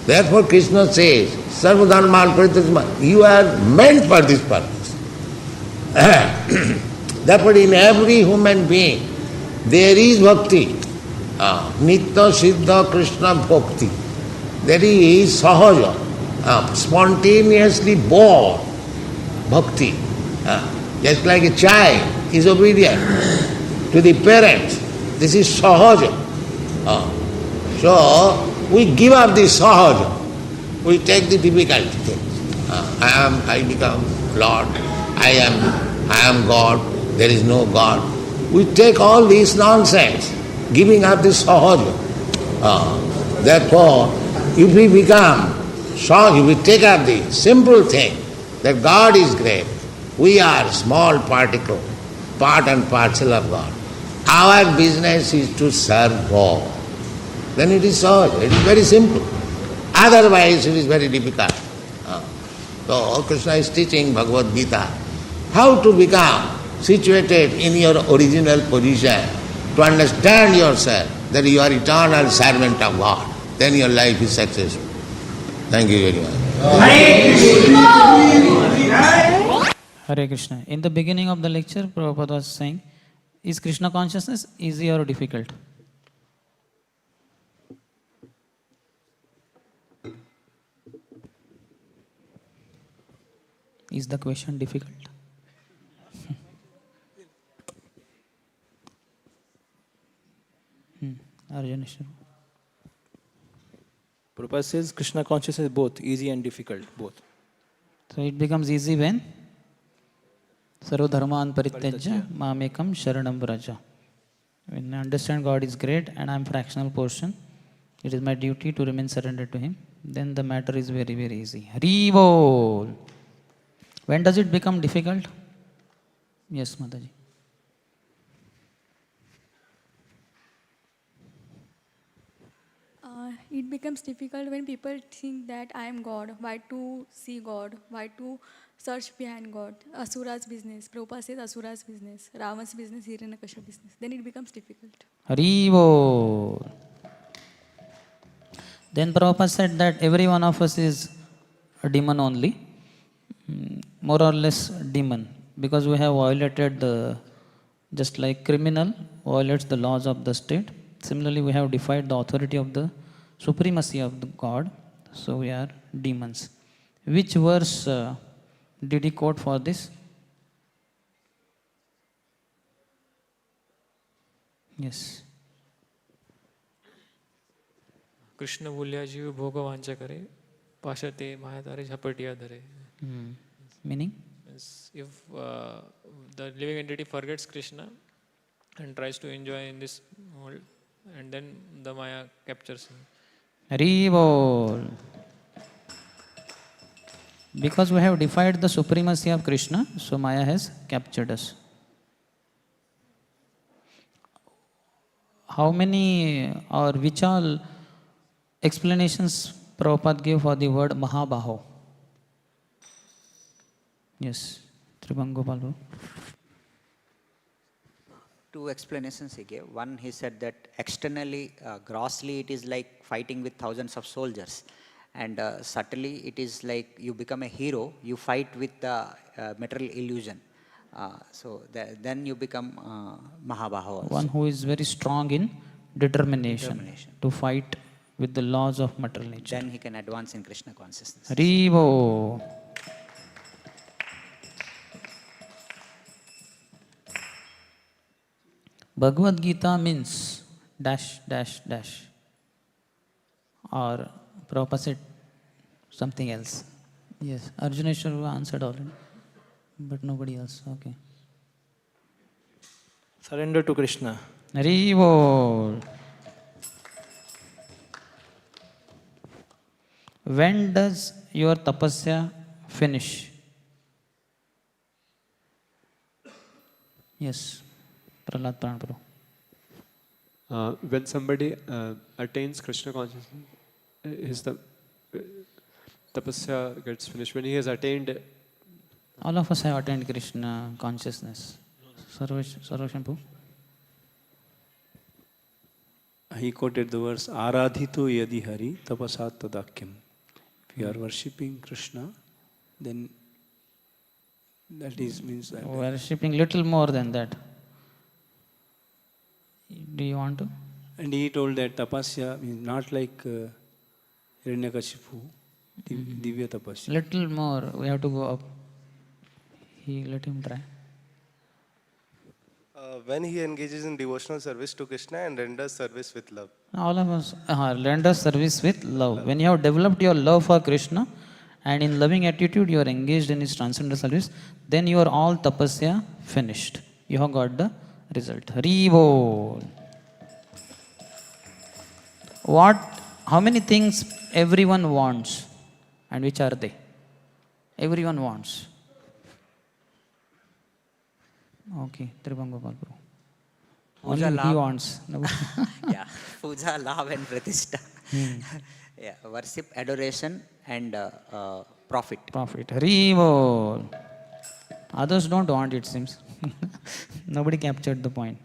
Therefore Krishna says, Sarvadharman Parityajya, you are meant for this purpose. Therefore in every human being there is bhakti. Nitya Siddha Krishna Bhakti. That is sahaja, spontaneously born bhakti. Just like a child is obedient to the parents. This is sahaja. So we give up this sahaja. We take the difficult things. I become Lord. I am God. There is no God. We take all this nonsense, giving up this sahaja. Therefore, if we become sahaja, we take up the simple thing that God is great. We are small particle, part and parcel of God. Our business is to serve God. Then it is sahaja. It is very simple. Otherwise it is very difficult. So Krishna is teaching Bhagavad Gita how to become situated in your original position, to understand yourself that you are eternal servant of God. Then your life is successful. Thank you very much. Hare Krishna. In the beginning of the lecture, Prabhupada was saying, is Krishna consciousness easy or difficult? Is the question difficult? Arjuna. Prabhupada says Krishna consciousness is both easy and difficult, both. So it becomes easy when Sarvadharman Parityajya Mamekam Sharanam Vraja. When I understand God is great and I am fractional portion, it is my duty to remain surrendered to Him, then the matter is very, very easy. Hare Bol. When does it become difficult? Yes, Mataji. It becomes difficult when people think that I am God. Why to see God? Why to search behind God? Asura's business. Prabhupada says Asura's business. Rava's business, Hiranyakashipu's business. Then it becomes difficult. Hare Bol. Then Prabhupada said that every one of us is a demon only. More or less demon. Because we have violated the, just like criminal violates the laws of the state. Similarly, we have defied the authority of the supremacy of the God. So we are demons. Which verse did he quote for this? Yes. Krishna बोलिया जीव भोग वांछा करे पाशते मायाधारे झपटिया धरे. Meaning? If the living entity forgets Krishna and tries to enjoy in this world, and then the Maya captures him. Hare Bol. Because we have defied the supremacy of Krishna, so Maya has captured us. How many or which all explanations Prabhupada gave for the word Mahabaho? Yes, 𝗲𝗂𝗃𝗃𝗃. Two explanations he gave. One, he said that externally, grossly, it is like fighting with thousands of soldiers. And subtly, it is like you become a hero, you fight with the material illusion. So then you become Mahabaho also. One who is very strong in determination to fight with the laws of material nature. Then he can advance in Krishna consciousness. Hare Bol. Bhagavad Gita means dash, dash, dash. Or Prabhupada said something else. Yes, Arjuneshwar answered already, but nobody else. Okay. Surrender to Krishna. Hare Bol. When does your tapasya finish? Yes, Prahlad Pranapuru. When somebody attains Krishna consciousness, his tapasya gets finished. When he has attained... All of us have attained Krishna consciousness. Sarvashampur. He quoted the verse, Aradhito yadi hari tapasat tadakyam. If you are worshipping Krishna, then that means that... Worshipping little more than that. Do you want to? And he told that tapasya means not like Hiranyakashipu, Divya tapasya. Little more, we have to go up. Let him try. When he engages in devotional service to Krishna and renders service with love. All of us render service with love. When you have developed your love for Krishna and in loving attitude you are engaged in his transcendental service, then your all tapasya finished. You have got the result. Hare Bol. How many things everyone wants? And which are they? Everyone wants. Okay, 𝗲𝗂𝗃𝗃𝗃. Only he wants. Yeah, puja, love and pratishtha. Yeah, worship, adoration and profit. Profit. Hare Bol. Others don't want, it seems. Nobody captured the point.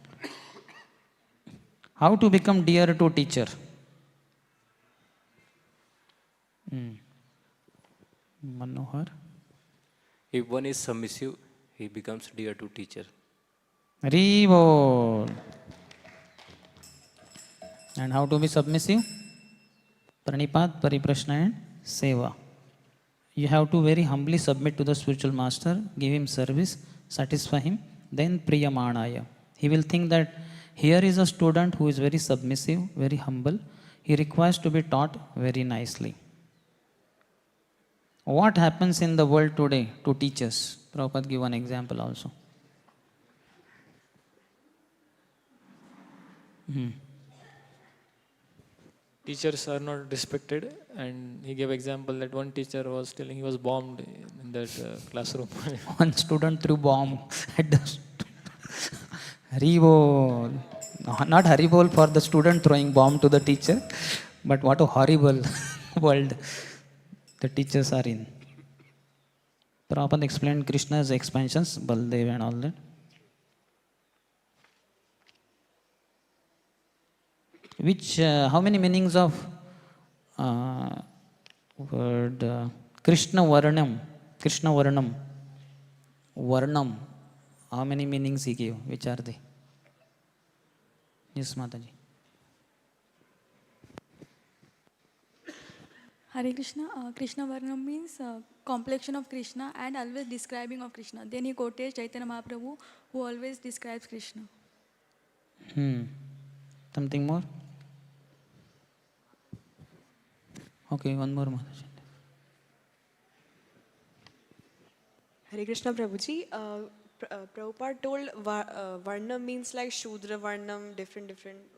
How to become dear to teacher? Manohar. If one is submissive, he becomes dear to teacher. Hare Bol. And how to be submissive? Pranipat, Pariprashna and Seva. You have to very humbly submit to the spiritual master, give him service, satisfy him, then Priyamanaya. He will think that here is a student who is very submissive, very humble. He requires to be taught very nicely. What happens in the world today to teachers? Prabhupada give one example also. Teachers are not respected, and he gave example that one teacher was telling he was bombed in that classroom. One student threw bomb at the Hare Bol. Not Hare Bol for the student throwing bomb to the teacher, but what a horrible world the teachers are in. Prabhupada explained Krishna's expansions, Baldev and all that. How many meanings of word Krishna Varnam? Krishna Varnam. Varnam. How many meanings he gave? Which are they? Yes, Mataji. Hare Krishna, Krishna Varnam means complexion of Krishna and always describing of Krishna. Then he quoted Chaitanya Mahaprabhu, who always describes Krishna. Something more? Okay, one more Mataji. Hare Krishna Prabhuji, Prabhupada told Varna means like Shudra Varnam, different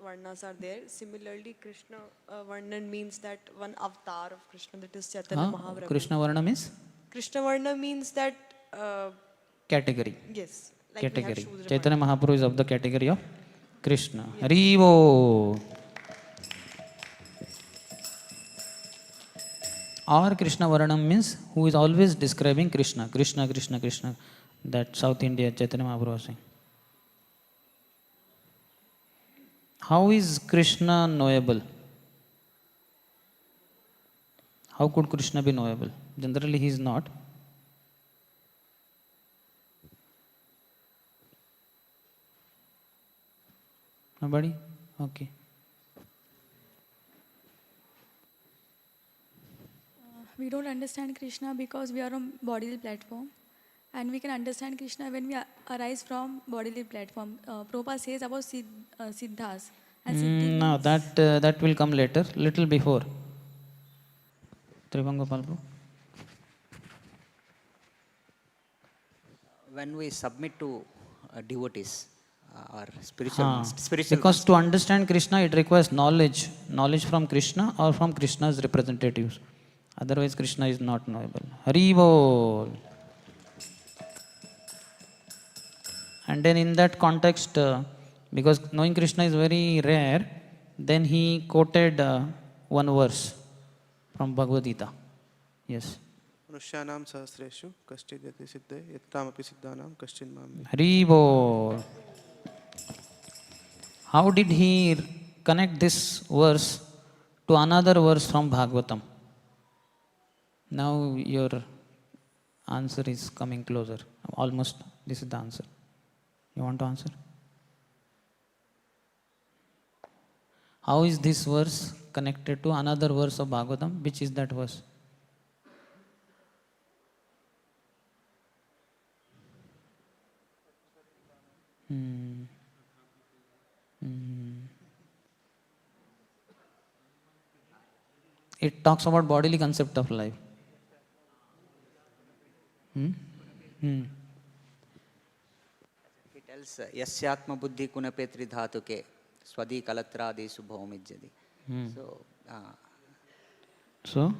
Varnas are there. Similarly, Krishna Varna means that one avatar of Krishna, that is Chaitanya Mahaprabhu. Krishna Varna means? Krishna Varna means that... category. Yes. Like Category. Chaitanya Mahaprabhu is of the category of Krishna. Yes. Haribo. Or Krishna Varanam means who is always describing Krishna. Krishna, Krishna, Krishna. That South India Chaitanya Mahaprabhu was saying. How is Krishna knowable? How could Krishna be knowable? Generally he is not. Nobody? Okay. We don't understand Krishna because we are on bodily platform. And we can understand Krishna when we arise from bodily platform. Prabhupada says about siddhas. And No, that will come later, little before. Tribhangopal Prabhu. When we submit to devotees or spiritual because to understand Krishna, it requires knowledge from Krishna or from Krishna's representatives. Otherwise, Krishna is not knowable. Hari Bol. And then in that context, because knowing Krishna is very rare, then he quoted one verse from Bhagavad Gita. Yes. Manusyanam sahasreshu kaschid yati siddhe yattamapi siddhanam kaschid mami. Hari Bol. How did he connect this verse to another verse from Bhagavatam? Now your answer is coming closer. Almost this is the answer. You want to answer? How is this verse connected to another verse of Bhagavatam? Which is that verse? It talks about bodily concept of life. He tells yasyatma buddhi kunapetri dhatuke swadi kalatradi subhaumijjadi. So,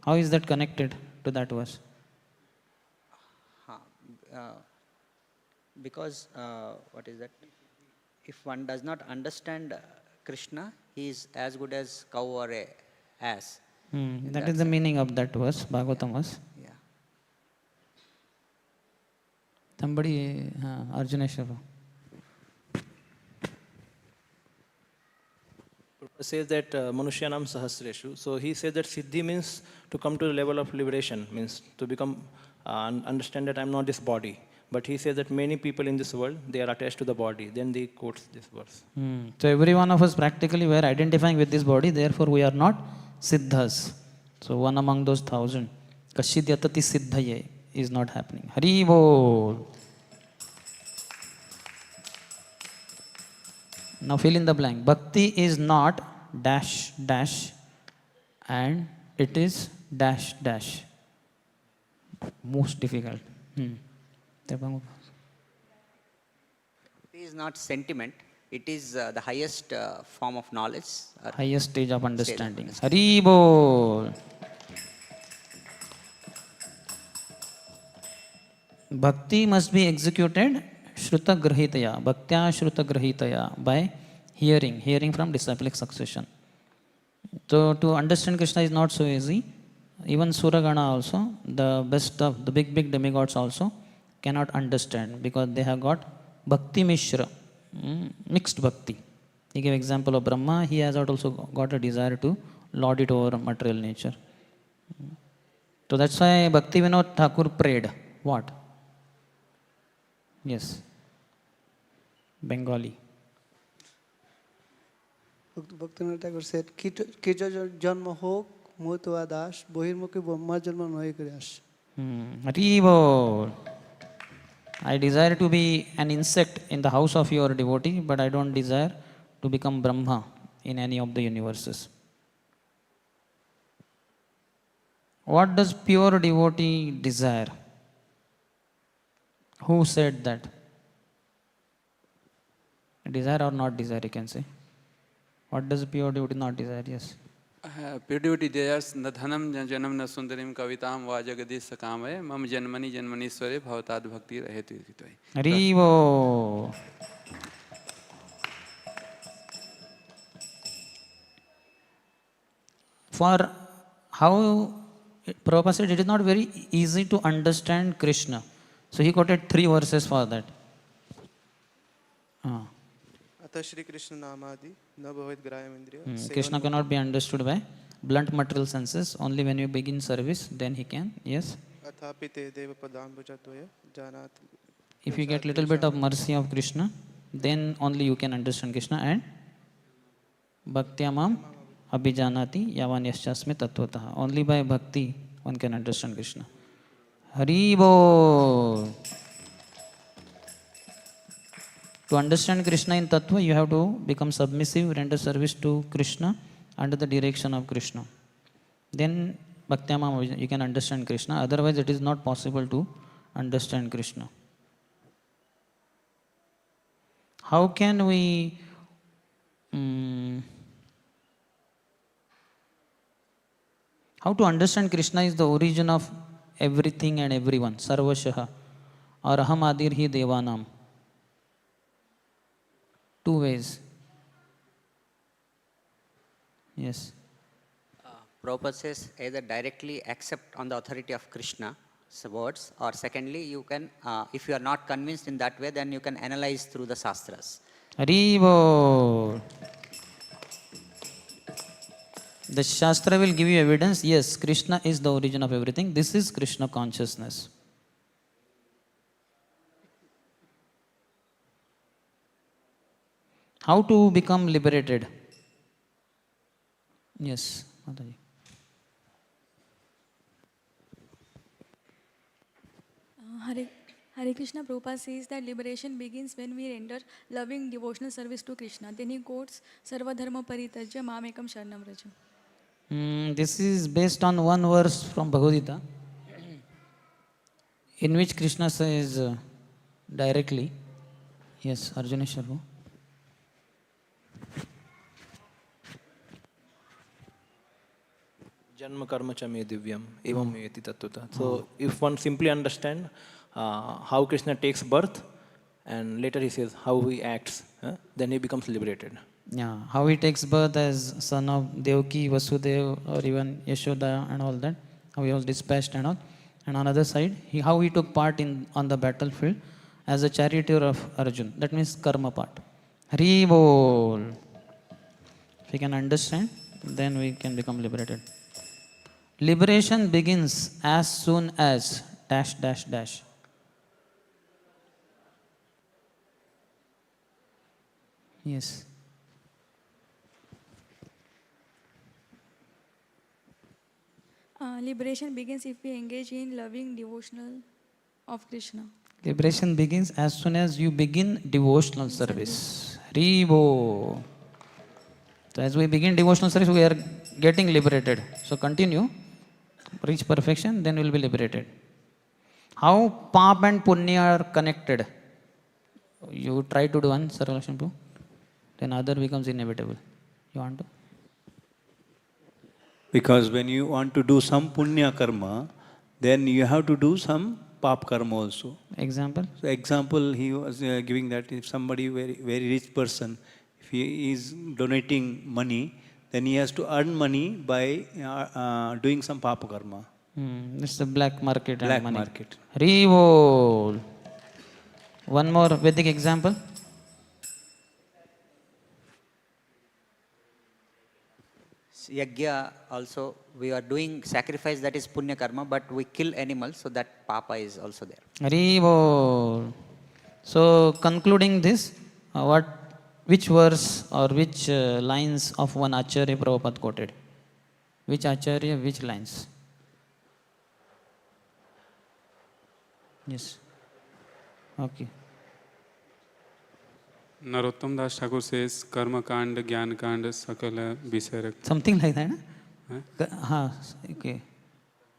how is that connected to that verse? Because what is that? If one does not understand Krishna, he is as good as cow or a ass. That is the meaning of that verse, Bhagavatam verse. Yeah. Somebody, Arjuneshwara. Says that Manusyanam Sahasreshu. So he says that Siddhi means to come to the level of liberation, means to become, understand that I am not this body. But he says that many people in this world, they are attached to the body. Then they quotes this verse. So every one of us practically we are identifying with this body, therefore we are not siddhas. So one among those 1,000, Kashid Yatati Siddhaye is not happening. Hari Bol. Now fill in the blank. Bhakti is not dash dash and it is dash dash. Most difficult. It is not sentiment. It is the highest form of knowledge. Highest stage of understanding. Hari Bol. Bhakti must be executed Shruta Grahitaya, Bhaktya Shruta Grahitaya, by hearing from disciplic succession. So to understand Krishna is not so easy. Even Suragana also, the best of the big demigods also cannot understand because they have got Bhakti Mishra, mixed Bhakti. He gave example of Brahma, he has also got a desire to lord it over material nature. So that's why Bhakti Vinod Thakur prayed. What? Yes. Bengali. Bhaktivinoda Thakur said, Kito janma hok, ମୁଁ ତ ଦାସ ବହିର୍ମୁଖୀ ବ୍ରହ୍ମା ଜନ୍ମ ନହେ କ୍ରିୟାସ. Hare Bol. I desire to be an insect in the house of your devotee, but I don't desire to become Brahma in any of the universes. What does pure devotee desire? Who said that? Desire or not desire, you can say. What does pure devotee not desire? Yes. Pure devotee desires न धनम न जन्म न सुंदरीम कविताम वा जगदीश कामये मम जन्मनि जन्मनीश्वरे भवताद भक्ति रहेतु इति तोहि. Hare Bol. For how Prabhupada said it is not very easy to understand Krishna. So he quoted 3 verses for that. अतः श्री कृष्ण नामादि न 𝗦𝗶𝗶𝗹. Krishna cannot be understood by blunt material senses. Only when you begin service, then he can. Yes. अथापि ते देव पदाम्बुजद्वय जानाति. If you get little bit of mercy of Krishna, then only you can understand Krishna. And bhaktyamam abhijanati yavan yasyasmi tattvataha. Only by bhakti one can understand Krishna. Hare Bol. To understand Krishna in Tattva, you have to become submissive, render service to Krishna under the direction of Krishna. Then bhaktyamam you can understand Krishna. Otherwise it is not possible to understand Krishna. How can we how to understand Krishna is the origin of everything and everyone. Sarvashaha or aham adir hi devanam. 2 ways. Yes. Prabhupada says either directly accept on the authority of Krishna's words, or secondly, you can, if you are not convinced in that way, then you can analyze through the Shastras. Hare Bol. The Shastra will give you evidence. Yes, Krishna is the origin of everything. This is Krishna consciousness. How to become liberated? Yes, Mataji. Hare Krishna. Prabhupada says that liberation begins when we render loving devotional service to Krishna. Then he quotes Sarva Dharma Parityajya Mamekam Sharanam Vraja. This is based on one verse from Bhagavatam, in which Krishna says directly, yes, Arjuneshwar. Janma karma cha me divyam evam me yati tattva. So if one simply understand how Krishna takes birth and later he says how he acts, then he becomes liberated. Yeah, how he takes birth as son of Devaki, Vasudeva, or even Yashoda and all that, how he was dispatched and all. And on the other side, how he took part on the battlefield as a charioteer of Arjun. That means karma part. Hare Bol. If we can understand, then we can become liberated. Liberation begins as soon as ... Yes. Liberation begins if we engage in loving devotional of Krishna. Liberation begins as soon as you begin devotional service. Hare Bol. So as we begin devotional service, we are getting liberated. So continue, reach perfection, then we will be liberated. How Pap and Punya are connected? You try to do one, Sarvalakshmi, then other becomes inevitable. You want to? Because when you want to do some punya karma, then you have to do some pap karma also. Example? So example, he was giving that if somebody very rich person, if he is donating money, then he has to earn money by doing some papa karma. This is the black market. Black money. market. Hare Bol. One more Vedic example. Yagya also, we are doing sacrifice, that is punya karma, but we kill animals, so that papa is also there. Hare Bol. So concluding this, which verse or which lines of one Acharya Prabhupada quoted? Which Acharya, which lines? Yes. Okay. Narottam Das Thakur says Karma Kand, Gyan Kand, Sakala Visaya. Something like that, huh? Okay.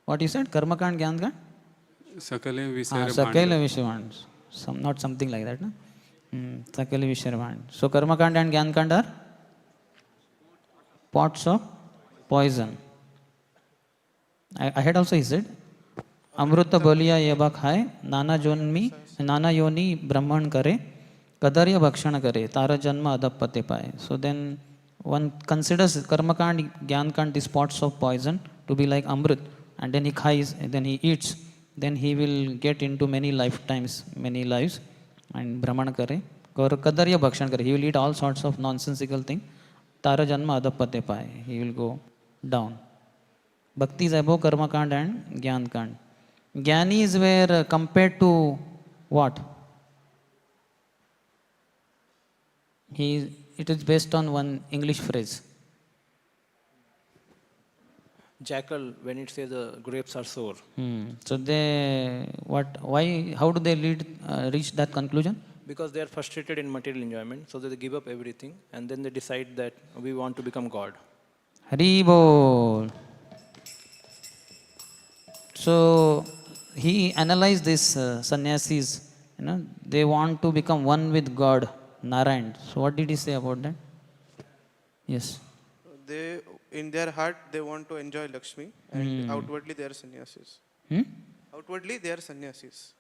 What you said? Karma Kand, Gyan Kand? Sakala Visaya. Sakala Visaya. Not something like that, no? Sakala Visaya. So Karma Kand and Gyan Kand are pots of poison. I had also he said, Amruta Boliya Yeba Khai, Nana Yoni Brahman Kare, Kadarya Bhakshana Kare, Tara Janma Adappate Paye. So then one considers Karma Kand, Gyan Kand, these pots of poison to be like Amrit, and then he khais, and then he eats, then he will get into many lifetimes, many lives, and Brahman Kare, Kadarya Bhakshana Kare, he will eat all sorts of nonsensical things. Tara Janma Adappate Paye, he will go down. Bhakti is above Karma Kand and Gyan Kand. Jnani is where compared to what? It is based on one English phrase. Jackal, when it says the grapes are sour. So they, how do they reach that conclusion? Because they are frustrated in material enjoyment, so they give up everything and then they decide that we want to become God. Hare Bol. So he analyzed these sannyasis, they want to become one with God, Narayan. So what did he say about that? Yes. They, in their heart, they want to enjoy Lakshmi, and outwardly they are sannyasis. Outwardly they are sannyasis.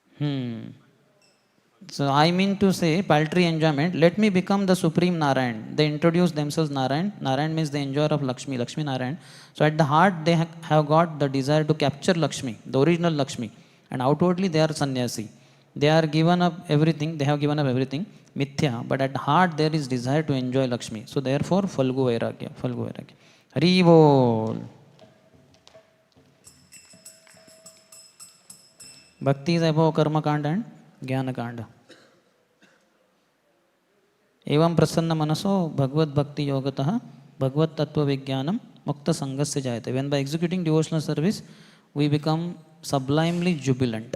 So I mean to say, paltry enjoyment, let me become the supreme Narayan. They introduce themselves Narayan. Narayan means the enjoyer of Lakshmi, Lakshmi Narayan. So at the heart they have got the desire to capture Lakshmi, the original Lakshmi. And outwardly they are sannyasi. They are given up everything, they have given up everything, mithya. But at heart there is desire to enjoy Lakshmi. So therefore, Phalgu Vairagya, Phalgu Vairagya. Hare Bol. Bhakti is above Karma Kanda and Jnana Kanda. Evam prasanna manaso bhagavad bhakti yogataha bhagavad tattva vijnanam mukta sangasya jayate. When by executing devotional service, we become sublimely jubilant.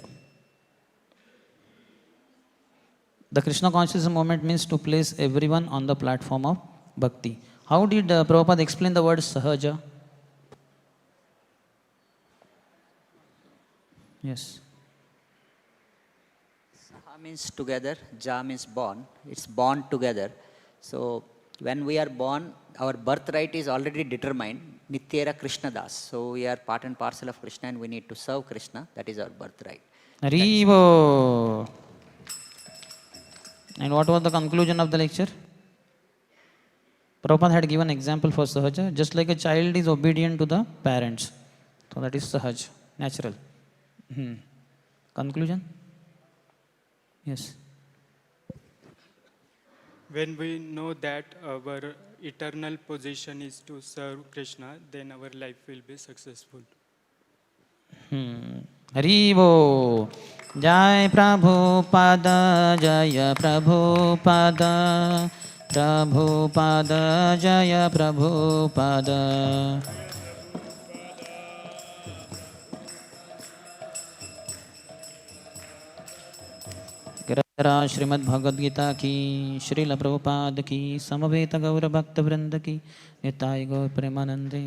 The Krishna consciousness movement means to place everyone on the platform of bhakti. How did Prabhupada explain the word sahaja? Yes. Saha means together, ja means born. It's born together. So when we are born, our birthright is already determined. Nityera Krishna Das. So we are part and parcel of Krishna and we need to serve Krishna. That is our birthright. Haribo. And what was the conclusion of the lecture? Prabhupada had given example for sahaja, just like a child is obedient to the parents. So that is sahaj, natural. Conclusion? Yes. When we know that our eternal position is to serve Krishna, then our life will be successful. Haribo. Jai Prabhupada, Jaya Prabhupada, Prabhupada, Jaya Prabhupada. Shrimad Bhagavad Gita की, श्रील प्रभुपाद की, समवेत गौर भक्त वृंद की, निताय गौर प्रेमानंदे।